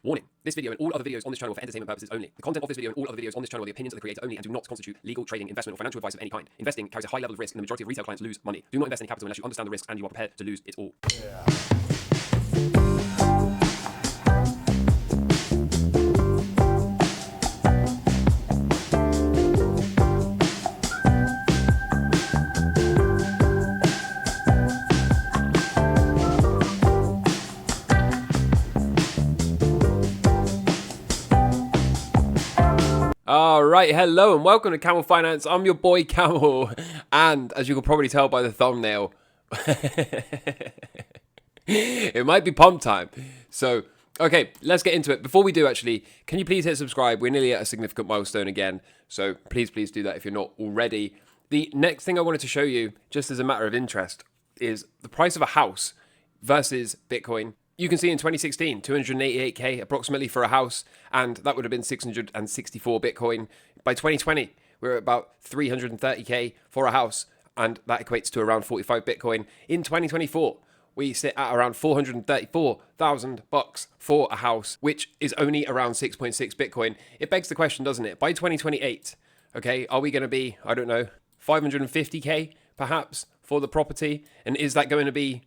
Warning. This video and all other videos on this channel are for entertainment purposes only. The content of this video and all other videos on this channel are the opinions of the creator only and do not constitute legal, trading, investment, or financial advice of any kind. Investing carries a high level of risk and the majority of retail clients lose money. Do not invest any capital unless you understand the risks and you are prepared to lose it all. Alright, hello and welcome to Camel Finance. I'm your boy Camel, and as you can probably tell by the thumbnail, it might be pump time. So, okay, let's get into it. Before we do, actually, can you please hit subscribe? We're nearly at a significant milestone again, so please do that if you're not already. The next thing I wanted to show you, just as a matter of interest, is the price of a house versus Bitcoin. You can see in 2016, 288k approximately for a house, and that would have been 664 Bitcoin. By 2020, we're at about 330k for a house, and that equates to around 45 Bitcoin. In 2024, we sit at around 434,000 bucks for a house, which is only around 6.6 Bitcoin. It begs the question, doesn't it? By 2028, okay, are we going to be, I don't know, 550k perhaps for the property? And is that going to be,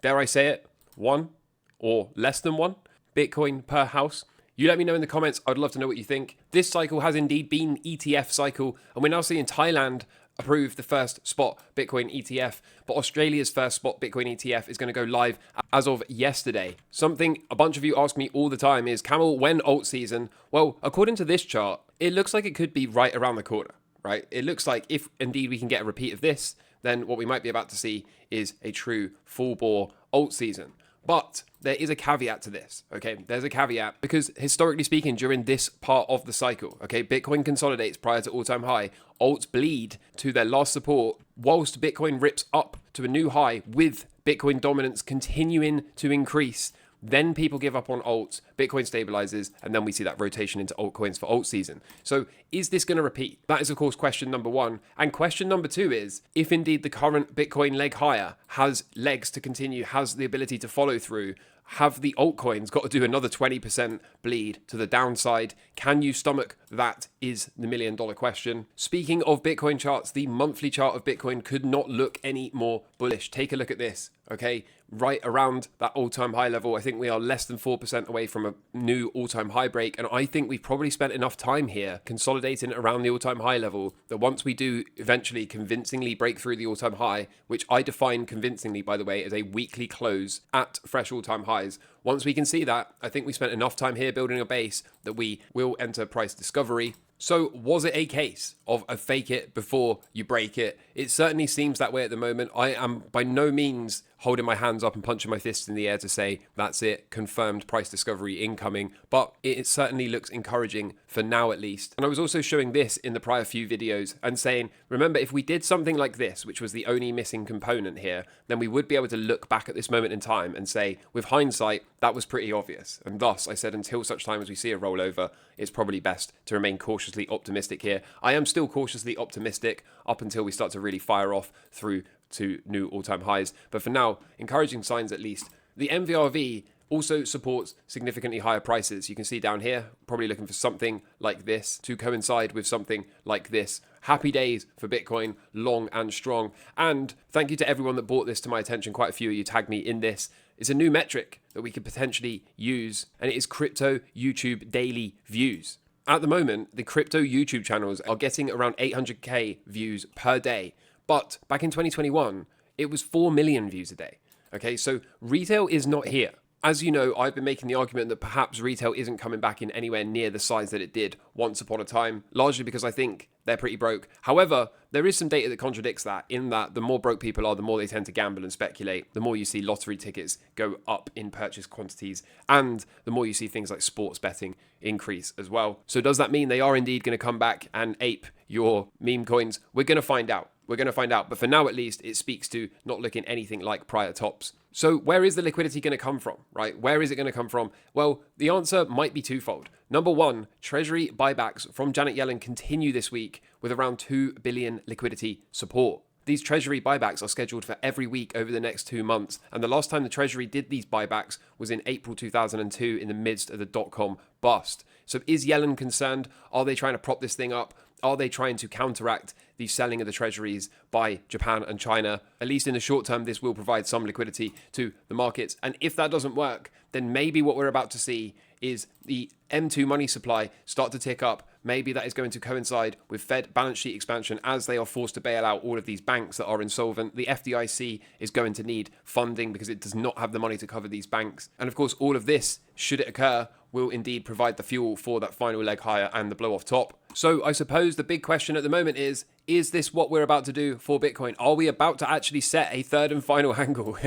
dare I say it, one or less than one Bitcoin per house? You let me know in the comments. I'd love to know what you think. This cycle has indeed been ETF cycle, and we're now seeing Thailand approve the first spot Bitcoin ETF, but Australia's first spot Bitcoin ETF is going to go live as of yesterday. Something a bunch of you ask me all the time is, Camel, when alt season? Well, according to this chart, it looks like it could be right around the corner, right? It looks like if indeed we can get a repeat of this, then what we might be about to see is a true full bore alt season. But there is a caveat to this, okay? There's a caveat because historically speaking, during this part of the cycle, okay, Bitcoin consolidates prior to all-time high, alts bleed to their last support, whilst Bitcoin rips up to a new high with Bitcoin dominance continuing to increase. Then people give up on alts, Bitcoin stabilizes, and then we see that rotation into altcoins for alt season. So is this going to repeat? That is, of course, question number one. And question number two is, if indeed the current Bitcoin leg higher has legs to continue, has the ability to follow through, have the altcoins got to do another 20% bleed to the downside? Can you stomach that is the $1 million question. Speaking of Bitcoin charts, the monthly chart of Bitcoin could not look any more bullish. Take a look at this, okay? Right around that all-time high level. I think we are less than 4% away from a new all-time high break, and I think we've probably spent enough time here consolidating around the all-time high level that once we do eventually convincingly break through the all-time high, which I define convincingly, by the way, as a weekly close at fresh all-time highs, once we can see that, I think we spent enough time here building a base that we will enter price discovery. So was it a case of a fake it before you break it? It certainly seems that way at the moment. I am by no means holding my hands up and punching my fists in the air to say that's it, confirmed price discovery incoming, but it certainly looks encouraging for now at least. And I was also showing this in the prior few videos and saying, remember, if we did something like this, which was the only missing component here, then we would be able to look back at this moment in time and say, with hindsight, that was pretty obvious. And thus, I said, until such time as we see a rollover, it's probably best to remain cautiously optimistic here. I am still cautiously optimistic up until we start to really fire off through to new all-time highs. But for now, encouraging signs at least. The MVRV also supports significantly higher prices. You can see down here, probably looking for something like this to coincide with something like this. Happy days for Bitcoin, long and strong. And thank you to everyone that brought this to my attention. Quite a few of you tagged me in this. It's a new metric that we could potentially use, and it is crypto YouTube daily views. At the moment, the crypto YouTube channels are getting around 800k views per day. But back in 2021, it was 4 million views a day. Okay, so retail is not here. As you know, I've been making the argument that perhaps retail isn't coming back in anywhere near the size that it did once upon a time, largely because I think they're pretty broke. However, there is some data that contradicts that, in that the more broke people are, the more they tend to gamble and speculate, the more you see lottery tickets go up in purchase quantities, and the more you see things like sports betting increase as well. So does that mean they are indeed going to come back and ape your meme coins? We're going to find out. We're going to find out. But for now, at least, it speaks to not looking anything like prior tops. So where is the liquidity going to come from, right? Where is it going to come from? Well, the answer might be twofold. Number one, Treasury buybacks from Janet Yellen continue this week with around 2 billion liquidity support. these treasury buybacks are scheduled for every week over the next 2 months. And the last time the treasury did these buybacks was in April 2002 in the midst of the dot-com bust. So is Yellen concerned? Are they trying to prop this thing up? Are they trying to counteract the selling of the treasuries by Japan and China? At least in the short term, this will provide some liquidity to the markets. And if that doesn't work, then maybe what we're about to see is the M2 money supply start to tick up. Maybe that is going to coincide with Fed balance sheet expansion as they are forced to bail out all of these banks that are insolvent. The FDIC is going to need funding because it does not have the money to cover these banks. And of course, all of this, should it occur, will indeed provide the fuel for that final leg higher and the blow off top. So I suppose the big question at the moment is this what we're about to do for Bitcoin? Are we about to actually set a third and final angle?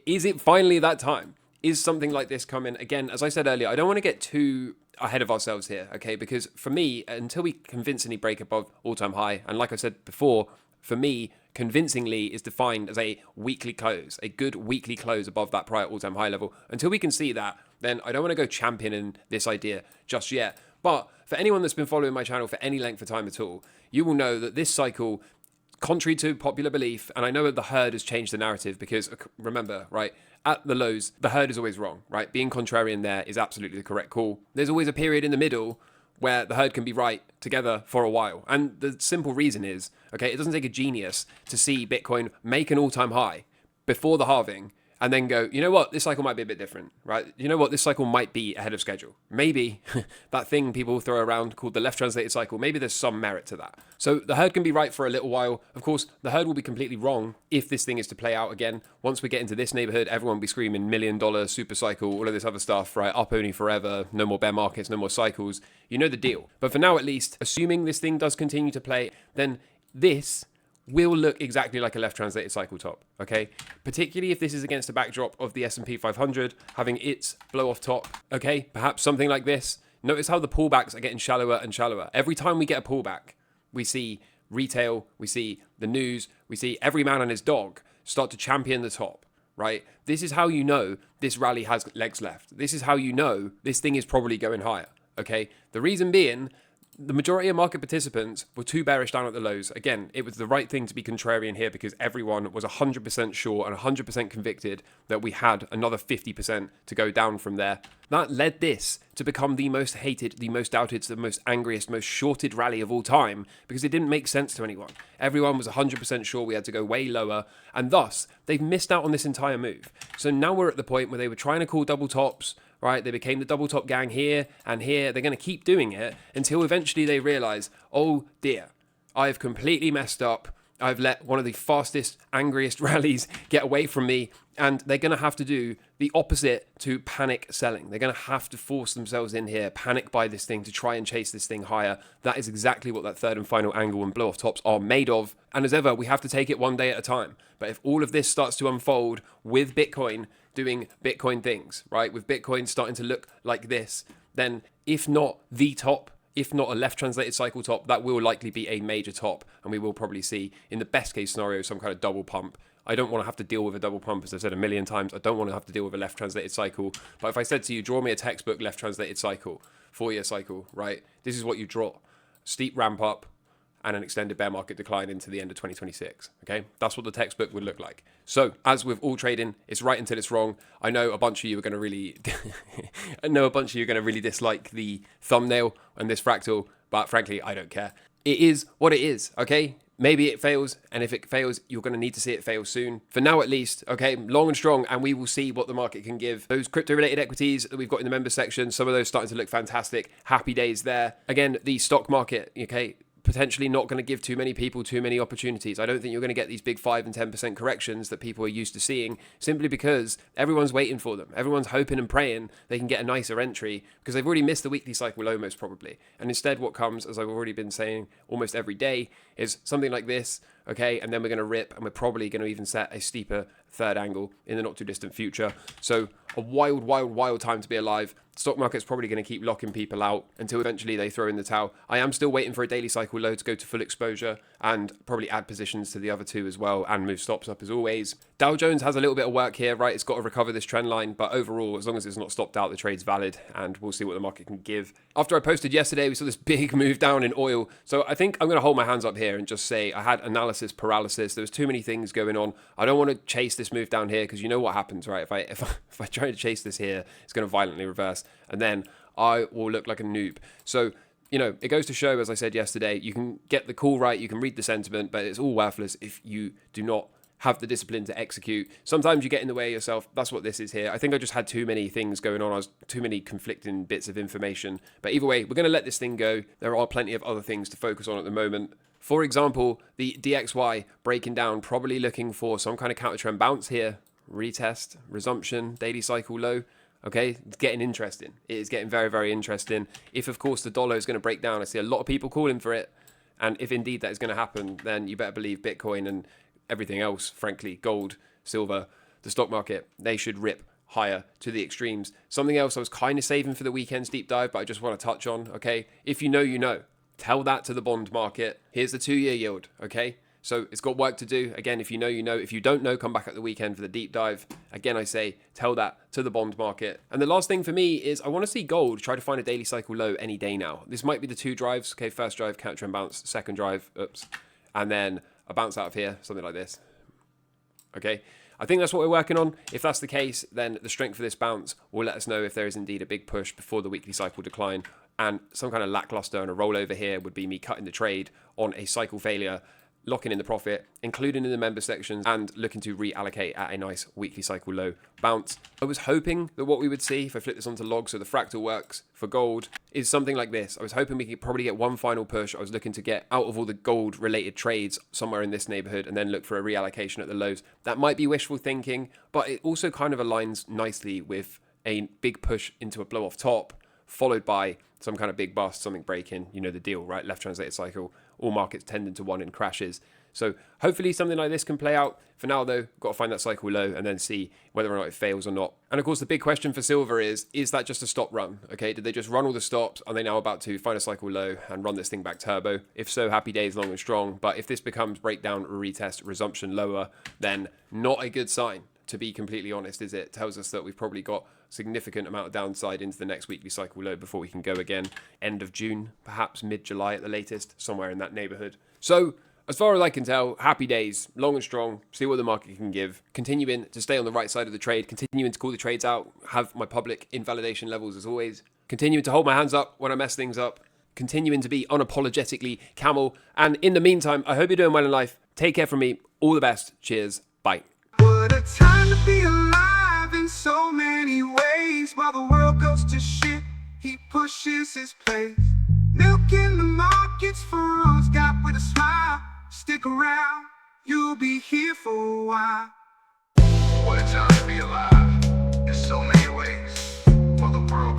Is it finally that time? Is something like this coming? Again, as I said earlier, I don't want to get too ahead of ourselves here, okay? Because for me, until we convincingly break above all-time high, and like I said before, for me, convincingly is defined as a weekly close, a good weekly close above that prior all-time high level. Until we can see that, then I don't want to go championing this idea just yet. But for anyone that's been following my channel for any length of time at all, you will know that this cycle, contrary to popular belief, and I know that the herd has changed the narrative because, remember, right, at the lows, the herd is always wrong, right? Being contrarian there is absolutely the correct call. There's always a period in the middle where the herd can be right together for a while. And the simple reason is, okay, it doesn't take a genius to see Bitcoin make an all-time high before the halving and then go, you know what, this cycle might be a bit different, right? You know what, this cycle might be ahead of schedule. Maybe that thing people throw around called the left translated cycle, maybe there's some merit to that. So the herd can be right for a little while. Of course, the herd will be completely wrong if this thing is to play out again. Once we get into this neighborhood, everyone will be screaming $1 million super cycle, all of this other stuff, right? Up only forever, no more bear markets, no more cycles. You know the deal. But for now, at least, assuming this thing does continue to play, then this will look exactly like a left translated cycle top, okay? Particularly if this is against a backdrop of the S&P 500 having its blow off top, okay? Perhaps something like this. Notice how the pullbacks are getting shallower and shallower. Every time we get a pullback, we see retail, we see the news, we see every man and his dog start to champion the top, right? This is how you know this rally has legs left. This is how you know this thing is probably going higher, okay? The reason being, the majority of market participants were too bearish down at the lows. Again, it was the right thing to be contrarian here because everyone was 100% sure and 100% convicted that we had another 50% to go down from there. That led this to become the most hated, the most doubted, the most angriest, most shorted rally of all time because it didn't make sense to anyone. Everyone was 100% sure we had to go way lower, and thus they've missed out on this entire move. So now we're at the point where they were trying to call double tops, right? They became the double top gang here and here. They're going to keep doing it until eventually they realize, oh dear, I've completely messed up. I've let one of the fastest, angriest rallies get away from me, and they're going to have to do the opposite to panic selling. They're going to have to force themselves in here, panic buy this thing to try and chase this thing higher. That is exactly what that third and final angle and blow off tops are made of. And as ever, we have to take it one day at a time. But if all of this starts to unfold with Bitcoin doing Bitcoin things, right, with Bitcoin starting to look like this, then if not the top, if not a left translated cycle top, that will likely be a major top. And we will probably see, in the best case scenario, some kind of double pump. I don't want to have to deal with a double pump, as I've said a million times. I don't want to have to deal with a left translated cycle. But if I said to you, draw me a textbook left translated cycle, 4-year cycle, right? This is what you draw. Steep ramp up and an extended bear market decline into the end of 2026. Okay, that's what the textbook would look like. So, as with all trading, it's right until it's wrong. I know a bunch of you are going to really, dislike the thumbnail and this fractal, but frankly, I don't care. It is what it is. Okay, maybe it fails, and if it fails, you're going to need to see it fail soon. For now, at least, okay, long and strong, and we will see what the market can give. Those crypto-related equities that we've got in the member section, some of those starting to look fantastic. Happy days there. Again, the stock market, okay, potentially not going to give too many people too many opportunities. I don't think you're going to get these big 5 and 10% corrections that people are used to seeing, simply because everyone's waiting for them. Everyone's hoping and praying they can get a nicer entry because they've already missed the weekly cycle low most probably. And instead what comes, as I've already been saying almost every day, is something like this, okay, and then we're going to rip, and we're probably going to even set a steeper third angle in the not too distant future. So a wild time to be alive. Stock market's probably going to keep locking people out until eventually they throw in the towel. I am still waiting for a daily cycle low to go to full exposure and probably add positions to the other two as well and move stops up as always. Dow Jones has a little bit of work here, right? It's got to recover this trend line, but overall, as long as it's not stopped out, the trade's valid, and we'll see what the market can give. After I posted yesterday, we saw this big move down in oil, so I think I'm going to hold my hands up here and just say I had analysis paralysis. There was too many things going on. I don't want to chase this move down here because you know what happens, right? If I try to chase this here, it's going to violently reverse, and then I will look like a noob. So, you know, it goes to show, as I said yesterday, you can get the call right, you can read the sentiment, but it's all worthless if you do not have the discipline to execute. Sometimes you get in the way of yourself. That's what this is here. I think I just had too many things going on. Too many conflicting bits of information. But either way, we're going to let this thing go. There are plenty of other things to focus on at the moment. For example, the DXY breaking down, probably looking for some kind of counter trend bounce here. Retest, resumption, daily cycle low. Okay, it's getting interesting. It is getting very, very interesting. If, of course, the dollar is going to break down, I see a lot of people calling for it. And if indeed that is going to happen, then you better believe Bitcoin and everything else, frankly, gold, silver, the stock market, they should rip higher to the extremes. Something else I was kind of saving for the weekend's deep dive, but I just want to touch on, okay? If you know, you know. Tell that to the bond market. Here's the 2-year yield, okay? So it's got work to do. Again, if you know, you know. If you don't know, come back at the weekend for the deep dive. Again, I say, tell that to the bond market. And the last thing for me is I want to see gold try to find a daily cycle low any day now. This might be the 2 drives. Okay, first drive, counter trend bounce. Second drive, oops. And then a bounce out of here, something like this. Okay, I think that's what we're working on. If that's the case, then the strength of this bounce will let us know if there is indeed a big push before the weekly cycle decline. And some kind of lackluster and a rollover here would be me cutting the trade on a cycle failure, locking in the profit, including in the member sections, and looking to reallocate at a nice weekly cycle low bounce. I was hoping that what we would see, if I flip this onto log so the fractal works for gold, is something like this. I was hoping we could probably get one final push. I was looking to get out of all the gold related trades somewhere in this neighborhood and then look for a reallocation at the lows. That might be wishful thinking, but it also kind of aligns nicely with a big push into a blow off top, followed by some kind of big bust, something breaking, you know the deal, right? Left translated cycle, all markets tending to one in crashes. So hopefully something like this can play out. For now though, got to find that cycle low and then see whether or not it fails or not. And of course the big question for silver is that just a stop run? Okay, did they just run all the stops? Are they now about to find a cycle low and run this thing back turbo? If so, happy days, long and strong. But if this becomes breakdown, retest, resumption lower, then not a good sign, to be completely honest, is it? Tells us that we've probably got significant amount of downside into the next weekly cycle low before we can go again. End of June, perhaps mid-July at the latest, somewhere in that neighborhood. So, as far as I can tell, happy days, long and strong, see what the market can give, continuing to stay on the right side of the trade, continuing to call the trades out, have my public invalidation levels as always, continuing to hold my hands up when I mess things up, continuing to be unapologetically camel, and in the meantime, I hope you're doing well in life. Take care from me, all the best, cheers, bye. What a time to be alive in so many ways. While the world goes to shit, he pushes his place. Milk in the markets for us, got with a smile. Stick around, you'll be here for a while. What a time to be alive in so many ways. While the world